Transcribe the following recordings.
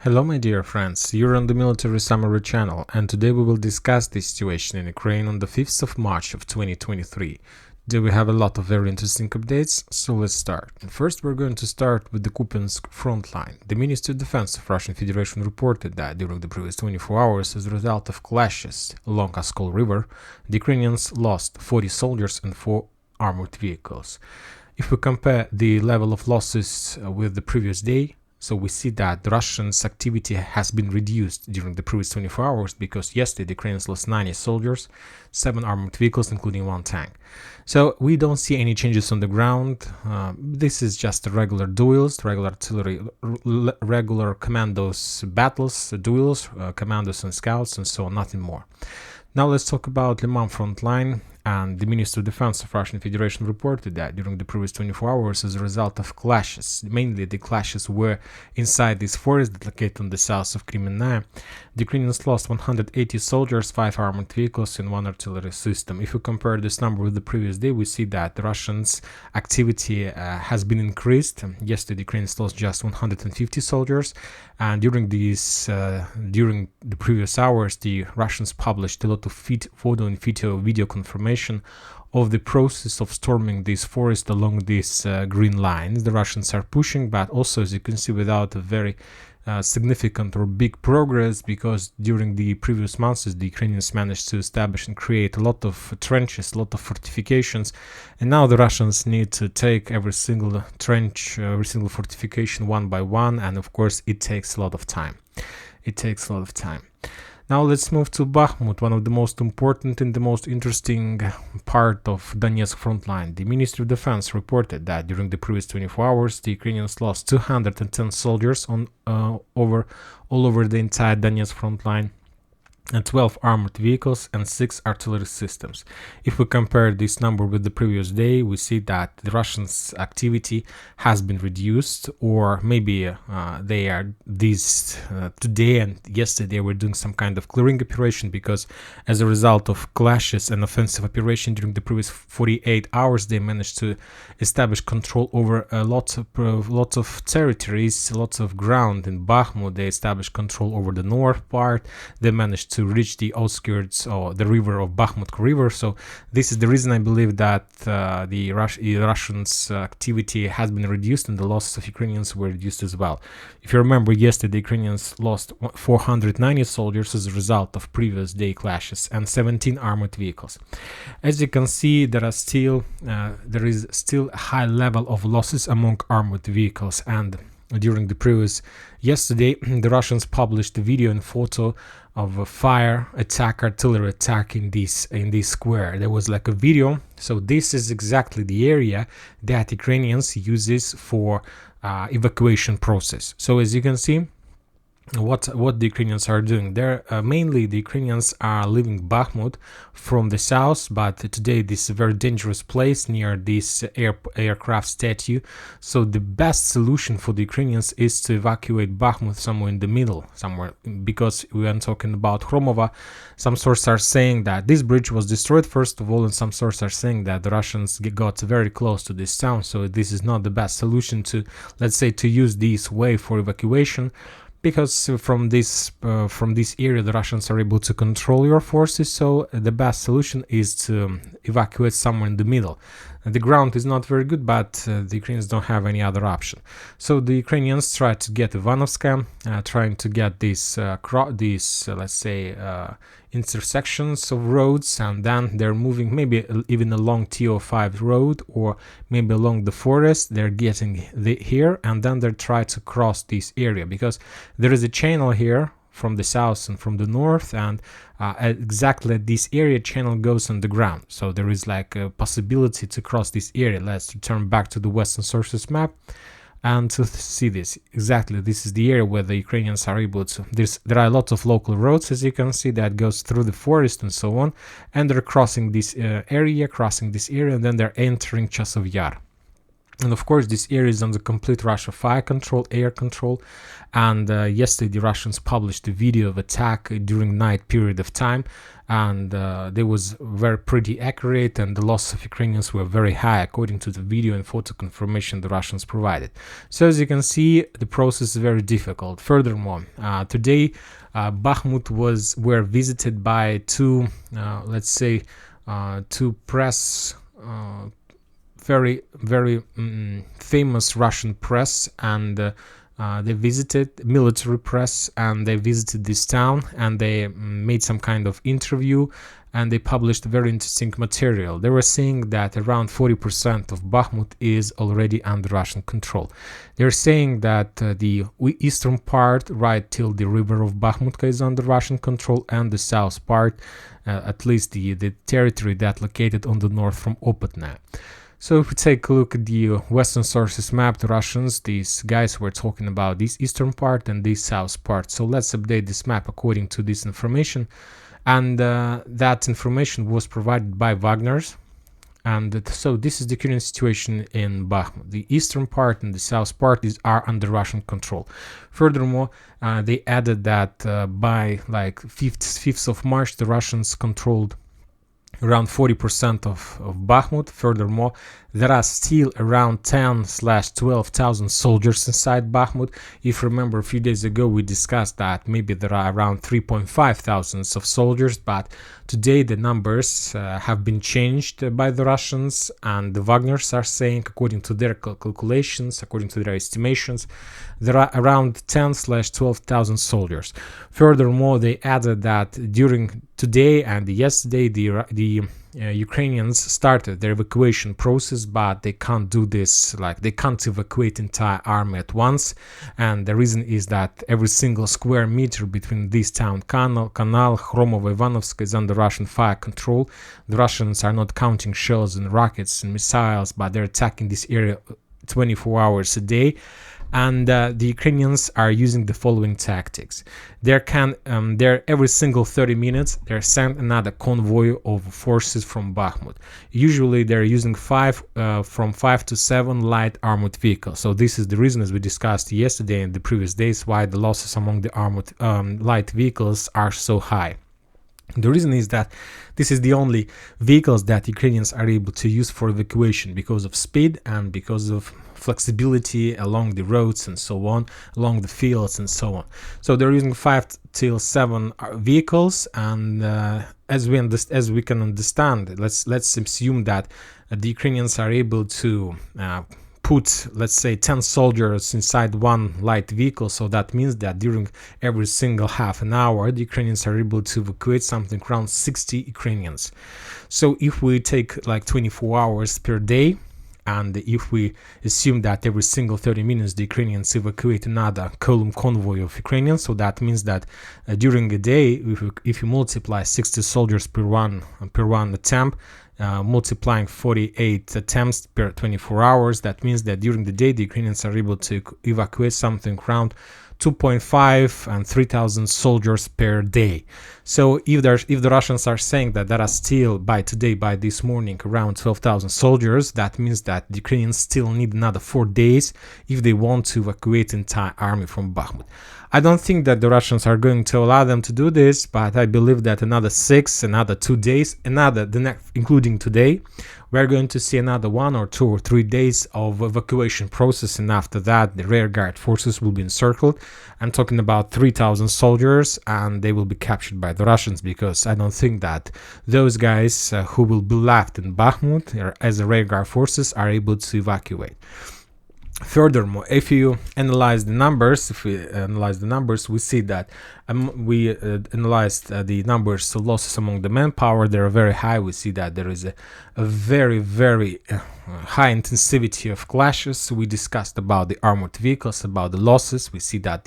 Hello my dear friends, you're on the Military Summary channel, and today we will discuss the situation in Ukraine on the 5th of March of 2023. Today we have a lot of very interesting updates, so let's start. And first we're going to start with the Kupyansk frontline. The Ministry of Defense of Russian Federation reported that during the previous 24 hours, as a result of clashes along Oskol River, the Ukrainians lost 40 soldiers and 4 armored vehicles. If we compare the level of losses with the previous day, so we see that the Russians' activity has been reduced during the previous 24 hours because yesterday the Ukrainians lost 90 soldiers, 7 armored vehicles, including 1 tank. So we don't see any changes on the ground. This is just regular duels, regular artillery, regular commandos battles, duels, commandos and scouts, and so on, nothing more. Now let's talk about Limans frontline. And the Ministry of Defense of Russian Federation reported that during the previous 24 hours, as a result of clashes, mainly the clashes were inside this forest located on the south of Kremenная, the Ukrainians lost 180 soldiers, 5 armored vehicles, and 1 artillery system. If we compare this number with the previous day, we see that the Russians' activity has been increased. Yesterday, the Ukrainians lost just 150 soldiers, and during the previous hours, the Russians published a lot of photo and video confirmation of the process of storming this forest along these green lines. The Russians are pushing, but also, as you can see, without a very significant or big progress, because during the previous months the Ukrainians managed to establish and create a lot of trenches, a lot of fortifications, and now the Russians need to take every single trench, every single fortification one by one, and of course it takes a lot of time. Now let's move to Bakhmut, one of the most important and the most interesting part of Donetsk frontline. The Ministry of Defense reported that during the previous 24 hours, the Ukrainians lost 210 soldiers all over the entire Donetsk frontline, and 12 armored vehicles and 6 artillery systems. If we compare this number with the previous day, we see that the Russians' activity has been reduced, or maybe they are today and yesterday were doing some kind of clearing operation, because as a result of clashes and offensive operation during the previous 48 hours, they managed to establish control over lots of territories, lots of ground in Bakhmut. They established control over the north part. They managed to reach the outskirts or the river of Bakhmut River. So this is the reason I believe that the Russians' activity has been reduced and the losses of Ukrainians were reduced as well. If you remember, yesterday the Ukrainians lost 490 soldiers as a result of previous day clashes and 17 armored vehicles. As you can see, there is still a high level of losses among armored vehicles, and during the previous yesterday the Russians published a video and photo of a fire attack, artillery attack in this square. There was like a video. So this is exactly the area that Ukrainians uses for evacuation process. So as you can see, what the Ukrainians are doing there, mainly the Ukrainians are leaving Bakhmut from the south, but today this is a very dangerous place near this aircraft statue. So the best solution for the Ukrainians is to evacuate Bakhmut somewhere in the middle, because we are talking about Kromova. Some sources are saying that this bridge was destroyed first of all, and some sources are saying that the Russians got very close to this town. So this is not the best solution to, let's say, to use this way for evacuation, because from this area the Russians are able to control your forces. So the best solution is to evacuate somewhere in the middle. The ground is not very good, but the Ukrainians don't have any other option. So the Ukrainians try to get Ivanovska, trying to get these let's say intersections of roads, and then they're moving maybe even along TO5 road, or maybe along the forest. They're getting here, and then they try to cross this area, because there is a channel here from the south and from the north, and exactly this area channel goes on the ground. So there is like a possibility to cross this area. Let's return back to the Western sources map and to see this. Exactly, this is the area where the Ukrainians are able to, there are a lot of local roads, as you can see, that goes through the forest and so on, and they're crossing this area, and then they're entering Chasov Yar. And of course, this area is under complete Russia fire control, air control. And yesterday, the Russians published a video of attack during night period of time, and they was very pretty accurate, and the loss of Ukrainians were very high according to the video and photo confirmation the Russians provided. So as you can see, the process is very difficult. Furthermore, today Bakhmut were visited by two, let's say, two press. Very famous Russian press, and they visited military press, and they visited this town, and they made some kind of interview, and they published very interesting material. They were saying that around 40% of Bakhmut is already under Russian control. They're saying that the eastern part, right till the river of Bakhmutka, is under Russian control, and the south part, at least the territory that located on the north from Opatna. So if we take a look at the Western sources map, the Russians, these guys were talking about this eastern part and this south part. So let's update this map according to this information. And that information was provided by Wagner's. And so this is the current situation in Bakhmut. The eastern part and the south part are under Russian control. Furthermore, they added that by like 5th of March, the Russians controlled around 40% of Bakhmut. Furthermore, there are still around 10,000-12,000 soldiers inside Bakhmut. If you remember, a few days ago we discussed that maybe there are around 3,500 of soldiers, but today the numbers have been changed by the Russians, and the Wagners are saying, according to their calculations, according to their estimations, there are around 10,000-12,000 soldiers. Furthermore, they added that during today and yesterday the Ukrainians started their evacuation process, but they can't do this, like they can't evacuate entire army at once. And the reason is that every single square meter between this town, Kanal, Khromovo, Ivanovsk, is under Russian fire control. The Russians are not counting shells and rockets and missiles, but they're attacking this area 24 hours a day. And the Ukrainians are using the following tactics. They're every single 30 minutes they're sent another convoy of forces from Bakhmut. Usually they're using from 5 to 7 light armored vehicles. So this is the reason, as we discussed yesterday and the previous days, why the losses among the armored light vehicles are so high. The reason is that this is the only vehicles that Ukrainians are able to use for evacuation because of speed and because of flexibility along the roads and so on, along the fields and so on. So they're using 5 till 7 vehicles, and as we can understand, let's assume that the Ukrainians are able to put, let's say, 10 soldiers inside one light vehicle. So that means that during every single half an hour, the Ukrainians are able to evacuate something around 60 Ukrainians. So if we take like 24 hours per day, and if we assume that every single 30 minutes the Ukrainians evacuate another column convoy of Ukrainians, so that means that during a day, if you multiply 60 soldiers per one attempt, multiplying 48 attempts per 24 hours, that means that during the day the Ukrainians are able to evacuate something around 2.5 and 3,000 soldiers per day. So if the Russians are saying that there are still by this morning around 12,000 soldiers, that means that the Ukrainians still need another 4 days if they want to evacuate the entire army from Bakhmut. I don't think that the Russians are going to allow them to do this, but I believe that another 2 days, including today, we're going to see another 1 or 2 or 3 days of evacuation process, and after that the rearguard forces will be encircled. I'm talking about 3,000 soldiers, and they will be captured by the Russians, because I don't think that those guys who will be left in Bakhmut as a rearguard forces are able to evacuate. Furthermore, if we analyze the numbers, we see that we analyzed the numbers of losses among the manpower. They are very high. We see that there is a very, very high intensivity of clashes. We discussed about the armored vehicles, about the losses. We see that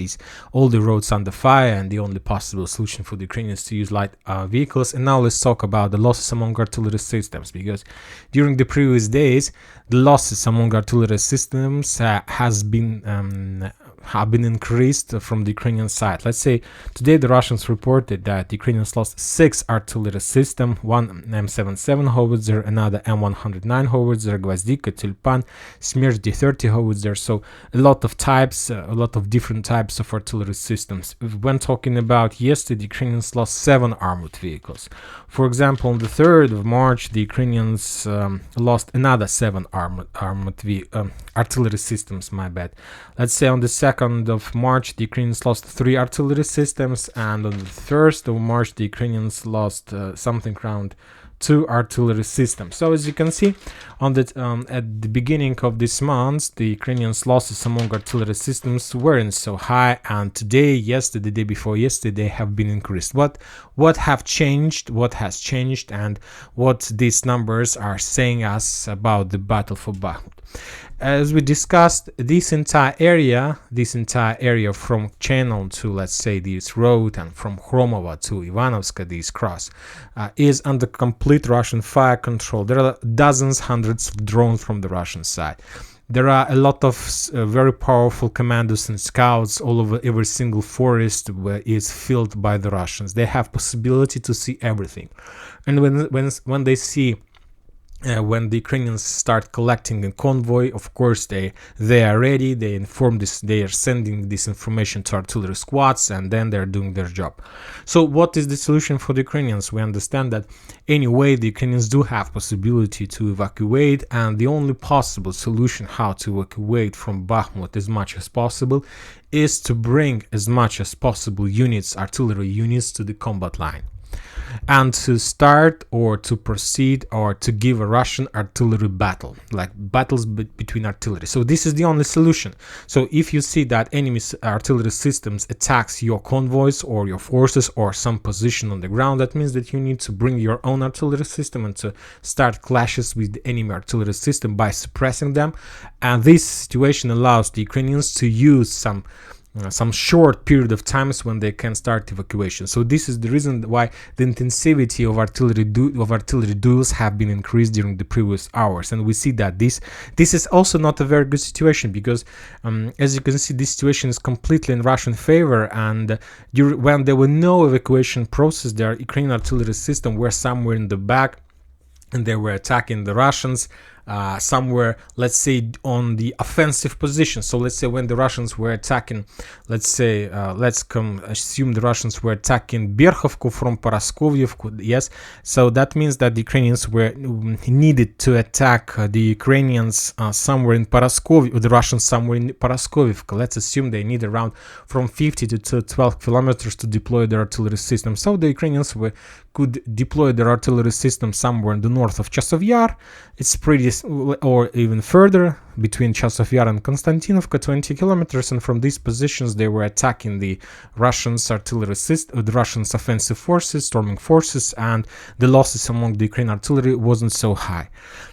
all the roads under fire, and the only possible solution for the Ukrainians to use light vehicles. And now let's talk about the losses among artillery systems, because during the previous days, the losses among artillery systems has been have been increased from the Ukrainian side. Let's say today the Russians reported that the Ukrainians lost 6 artillery systems, one M77 howitzer, another M109 howitzer, Gvazdika, Tulpan, Smerch D30 howitzer. So a lot of types, a lot of different types of artillery systems. When talking about yesterday, the Ukrainians lost 7 armored vehicles. For example, on the 3rd of March, the Ukrainians lost another 7 artillery systems, my bad. Let's say on the 2nd of March, the Ukrainians lost 3 artillery systems, and on the 1st of March, the Ukrainians lost something around 2 artillery systems. So as you can see, on the at the beginning of this month, the Ukrainians' losses among artillery systems weren't so high, and today, yesterday, the day before yesterday, they have been increased. What have changed? What has changed? And what these numbers are saying us about the battle for Bakhmut? As we discussed, this entire area from Channel to, let's say, this road, and from Khromovo to Ivanovska, this cross, is under complete Russian fire control. There are dozens, hundreds of drones from the Russian side. There are a lot of very powerful commandos and scouts all over. Every single forest is filled by the Russians. They have possibility to see everything, and when they see. When the Ukrainians start collecting a convoy, of course they are ready. They inform this. They are sending this information to artillery squads, and then they're doing their job. So, what is the solution for the Ukrainians? We understand that anyway, the Ukrainians do have possibility to evacuate, and the only possible solution how to evacuate from Bakhmut as much as possible is to bring as much as possible units, artillery units, to the combat line, and to start or to proceed or to give a Russian artillery battle, like battles between artillery. So this is the only solution. So if you see that enemy artillery systems attacks your convoys or your forces or some position on the ground, that means that you need to bring your own artillery system and to start clashes with the enemy artillery system by suppressing them. And this situation allows the Ukrainians to use some short period of times when they can start evacuation. So this is the reason why the intensity of artillery duels have been increased during the previous hours, and we see that this is also not a very good situation, because as you can see, this situation is completely in Russian favor, and when there were no evacuation process, their Ukrainian artillery system were somewhere in the back, and they were attacking the Russians somewhere, let's say, on the offensive position. So let's say when the Russians were attacking, let's say, assume the Russians were attacking Berkhovku from Paraskovyevku, yes. So that means that the Ukrainians were needed to attack the Ukrainians somewhere in Paraskovyevka, the Russians somewhere in Paraskovyevka. Let's assume they need around from 50 to 12 kilometers to deploy their artillery system. So the Ukrainians could deploy their artillery system somewhere in the north of Chasov Yar. It's pretty, or even further, between Chasov Yar and Konstantinovka, 20 kilometers, and from these positions they were attacking the Russians artillery system, the Russians offensive forces, storming forces, and the losses among the Ukrainian artillery wasn't so high.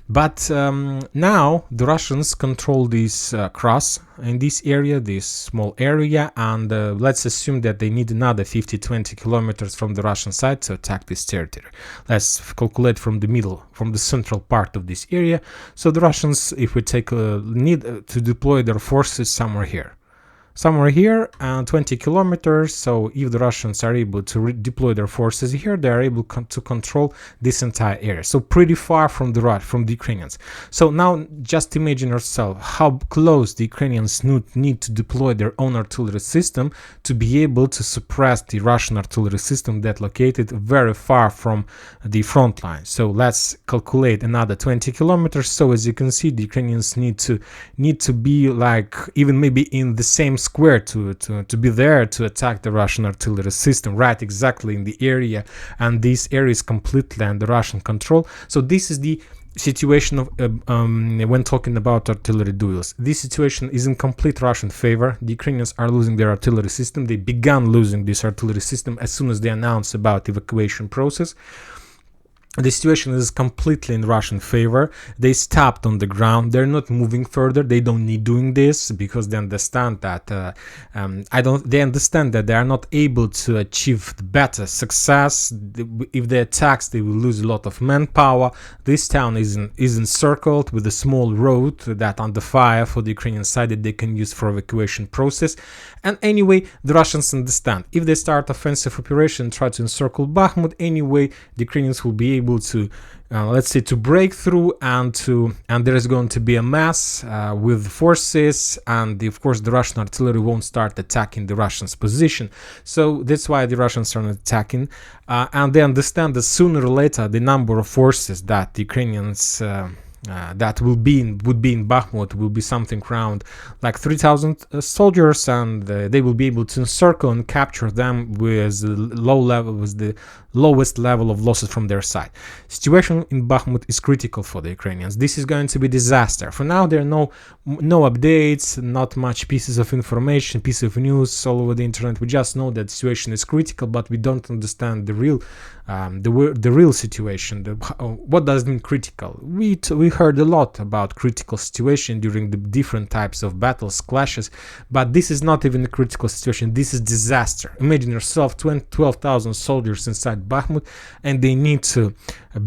But now the Russians control this cross in this area, this small area, and let's assume that they need another 50-20 kilometers from the Russian side to attack this territory. Let's calculate from the middle, from the central part of this area. So the Russians, if we take need to deploy their forces somewhere here, 20 kilometers. So if the Russians are able to deploy their forces here, they are able to control this entire area. So pretty far from the Ukrainians. So now just imagine yourself how close the Ukrainians need to deploy their own artillery system to be able to suppress the Russian artillery system that located very far from the front line. So let's calculate another 20 kilometers. So as you can see, the Ukrainians need to be like even maybe in the same square to be there to attack the Russian artillery system, right exactly in the area, and this area is completely under Russian control. So this is the situation of when talking about artillery duels. This situation is in complete Russian favor. The Ukrainians are losing their artillery system. They began losing this artillery system as soon as they announced about evacuation process. the situation is completely in Russian favor. They stopped on the ground. They're not moving further. They don't need doing this because they understand that They understand that they are not able to achieve better success. If they attack, they will lose a lot of manpower. This town is encircled with a small road that under fire for the Ukrainian side that they can use for evacuation process. And anyway, the Russians understand if they start offensive operation, try to encircle Bakhmut. Anyway, the Ukrainians will be able to let's say to break through and there is going to be a mass with forces, and of course the Russian artillery won't start attacking the Russians' position. So that's why the Russians are not attacking, and they understand that sooner or later the number of forces that the Ukrainians that would be in Bakhmut will be something around like 3,000 soldiers, and they will be able to encircle and capture them with the lowest level of losses from their side. Situation in Bakhmut is critical for the Ukrainians. This is going to be disaster. For now, there are no updates, not much pieces of information, pieces of news all over the internet. We just know that the situation is critical, but we don't understand the real situation. What does it mean critical? We heard a lot about critical situation during the different types of battles, clashes, but this is not even a critical situation. This is disaster. Imagine yourself 12,000 soldiers inside Bakhmut, and they need to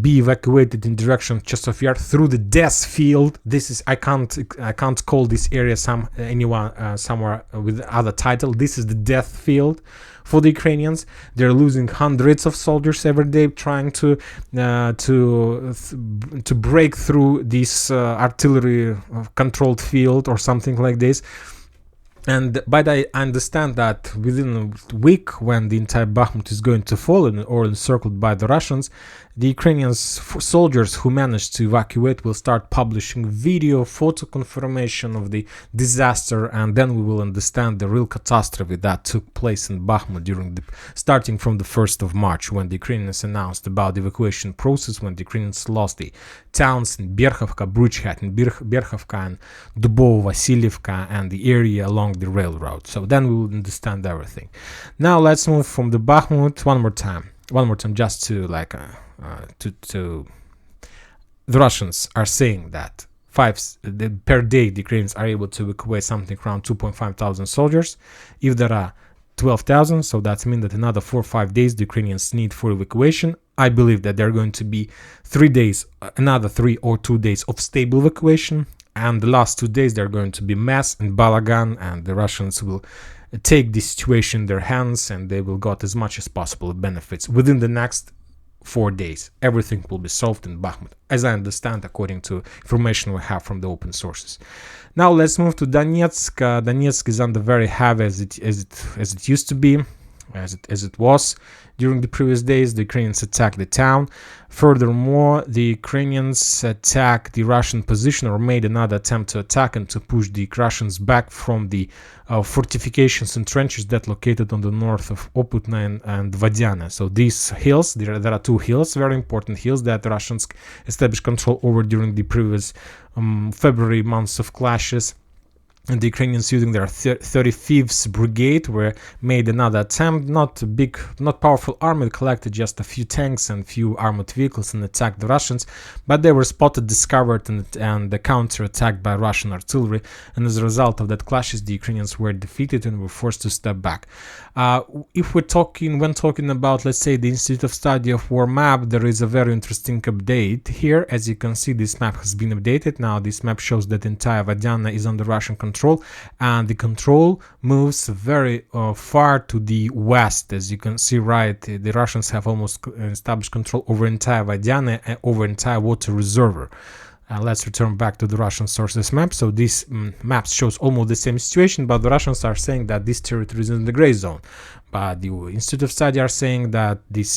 be evacuated in direction of Chasiv Yar through the death field. This is I can't call this area somewhere with other title. This is the death field for the Ukrainians. They're losing hundreds of soldiers every day trying to break through this artillery controlled field or something like this. But I understand that within a week, when the entire Bakhmut is going to fall or encircled by the Russians, the Ukrainian soldiers who managed to evacuate will start publishing video, photo confirmation of the disaster, and then we will understand the real catastrophe that took place in Bakhmut starting from the 1st of March, when the Ukrainians announced about the evacuation process, when the Ukrainians lost the towns in Berkhovka, Bruchhat, and Berkhovka, and Dubovo, Vasilievka, and the area along the railroad. So then we will understand everything. Now let's move from the Bakhmut one more time, just to the Russians are saying that per day the Ukrainians are able to evacuate something around 2,500 soldiers. If there are 12,000, so that means that another 4 or 5 days the Ukrainians need for evacuation. I believe that there are going to be 3 days, another 3 or 2 days of stable evacuation, and the last 2 days they're going to be mess and balagan, and the Russians will take the situation in their hands, and they will get as much as possible benefits within the next 4 days. Everything will be solved in Bakhmut, as I understand, according to information we have from the open sources. Now let's move to Donetsk. Donetsk is under very heavy as it used to be, as it was during the previous days. The Ukrainians attacked the town. Furthermore, the Ukrainians attacked the Russian position, or made another attempt to attack and to push the Russians back from the fortifications and trenches that located on the north of Oputna and Vadiana. So these hills, there are 2 hills, very important hills, that the Russians established control over during the previous February months of clashes. And the Ukrainians, using their 35th Brigade, made another attempt. Not a big, not powerful army. They collected just a few tanks and few armored vehicles and attacked the Russians. But they were spotted, discovered, and counter-attacked by Russian artillery. And as a result of that clashes, the Ukrainians were defeated and were forced to step back. When talking about, let's say, the Institute of Study of War map, there is a very interesting update here. As you can see, this map has been updated. Now this map shows that entire Vadiana is under Russian control, and the control moves very far to the west. As you can see, right, the Russians have almost established control over entire Vadiana and over entire water reservoir. Let's return back to the Russian sources map. So this map shows almost the same situation, but the Russians are saying that this territory is in the gray zone. But the Institute of Study are saying that this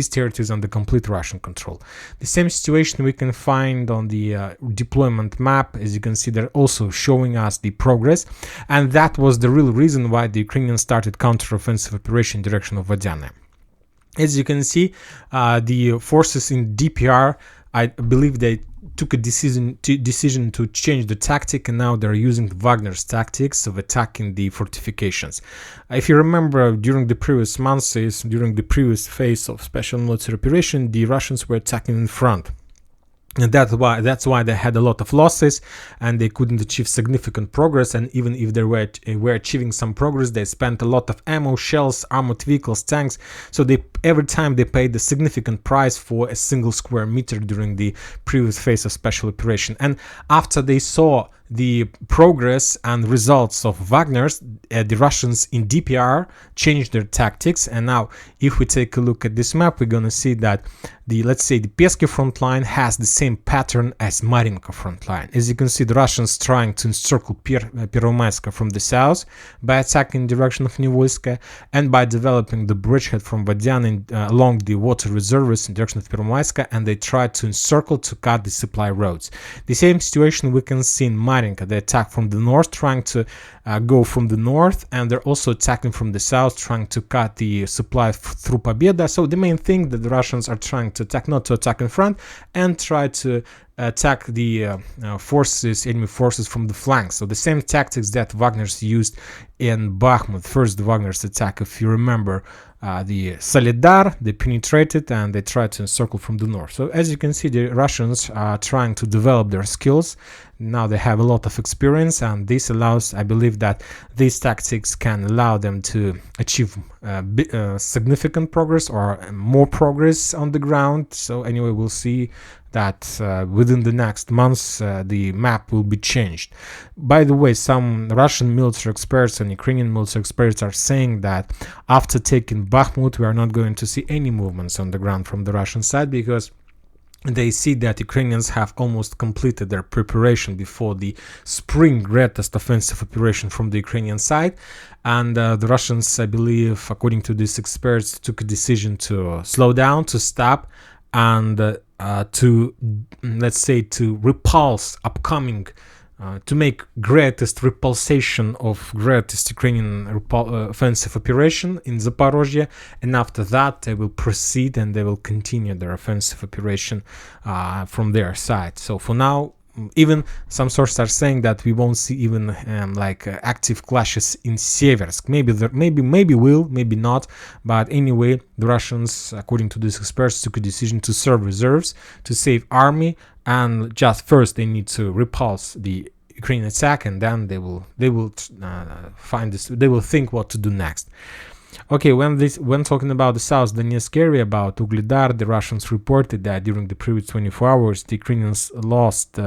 territory is under complete Russian control. The same situation we can find on the deployment map. As you can see, they're also showing us the progress, and that was the real reason why the Ukrainians started counter-offensive operation in direction of Vadiana. As you can see, the forces in DPR, I believe they took a decision to change the tactic, and now they're using Wagner's tactics of attacking the fortifications. If you remember, during the previous months, during the previous phase of special military operation, the Russians were attacking in front. And that's why they had a lot of losses, and they couldn't achieve significant progress. And even if they were achieving some progress, they spent a lot of ammo, shells, armored vehicles, tanks. So every time they paid a significant price for a single square meter during the previous phase of special operation. And after they saw the progress and results of Wagner's, the Russians in DPR changed their tactics. And now, if we take a look at this map, we're gonna see that let's say the Pesky front line has the same pattern as Marinka front line. As you can see, the Russians trying to encircle Первомайska from the south by attacking in the direction of Nivolska, and by developing the bridgehead from Vadian along the water reservoirs in the direction of Первомайska, and they tried to encircle to cut the supply roads. The same situation we can see in Marinka. They attack from the north, trying to go from the north, and they're also attacking from the south, trying to cut the supply through Pobeda. So the main thing that the Russians are trying to attack, not to attack in front, and try to attack the enemy forces from the flanks. So the same tactics that Wagner's used in Bakhmut. First, the Wagner's attack, if you remember, the Solidar, they penetrated and they tried to encircle from the north. So as you can see, the Russians are trying to develop their skills. Now they have a lot of experience, and this allows, I believe that these tactics can allow them to achieve significant progress or more progress on the ground. So anyway, we'll see that within the next months the map will be changed. By the way, some Russian military experts and Ukrainian military experts are saying that after taking Bakhmut, we are not going to see any movements on the ground from the Russian side, because they see that Ukrainians have almost completed their preparation before the spring greatest offensive operation from the Ukrainian side. And the Russians, I believe, according to these experts, took a decision to slow down, to stop, and to, let's say, to repulse upcoming, to make greatest repulsation of greatest Ukrainian offensive operation in Zaporozhye, and after that they will proceed and they will continue their offensive operation from their side. So for now, even some sources are saying that we won't see even active clashes in Seversk. Maybe will, maybe not. But anyway, the Russians, according to these experts, took a decision to serve reserves, to save army, and just first they need to repulse the Ukrainian attack, and then they will think what to do next. Okay, when talking about the South Donetsk area, about Ugledar, the Russians reported that during the previous 24 hours, the Ukrainians lost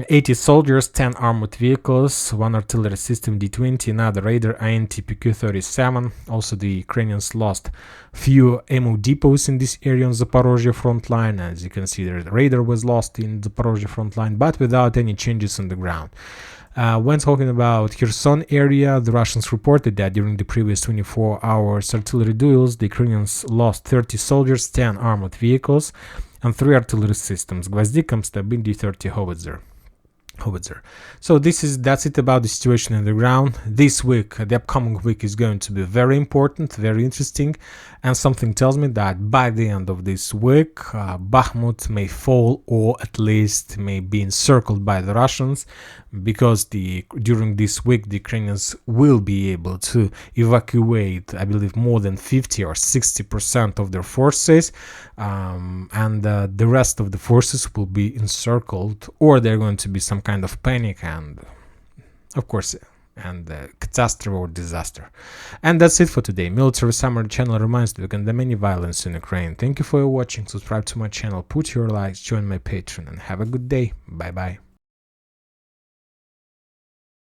80 soldiers, 10 armored vehicles, 1 artillery system D-20, another radar INT PQ-37. Also, the Ukrainians lost few ammo depots in this area on the Zaporozhye front line. As you can see, the radar was lost in the Zaporozhye front line, but without any changes on the ground. When talking about Kherson area, the Russians reported that during the previous 24 hours artillery duels, the Ukrainians lost 30 soldiers, 10 armored vehicles, and 3 artillery systems, Gvozdik, Amstabin, D-30 howitzer. So that's it about the situation on the ground. This week, the upcoming week, is going to be very important, very interesting, and something tells me that by the end of this week, Bakhmut may fall, or at least may be encircled by the Russians, because during this week the Ukrainians will be able to evacuate, I believe, more than 50 or 60% of their forces, and the rest of the forces will be encircled, or they're going to be some kind of panic and, of course, catastrophe or disaster. And that's it for today. Military Summary channel reminds you to condemn any violence in Ukraine. Thank you for watching. Subscribe to my channel, put your likes, join my Patreon, and have a good day. Bye bye.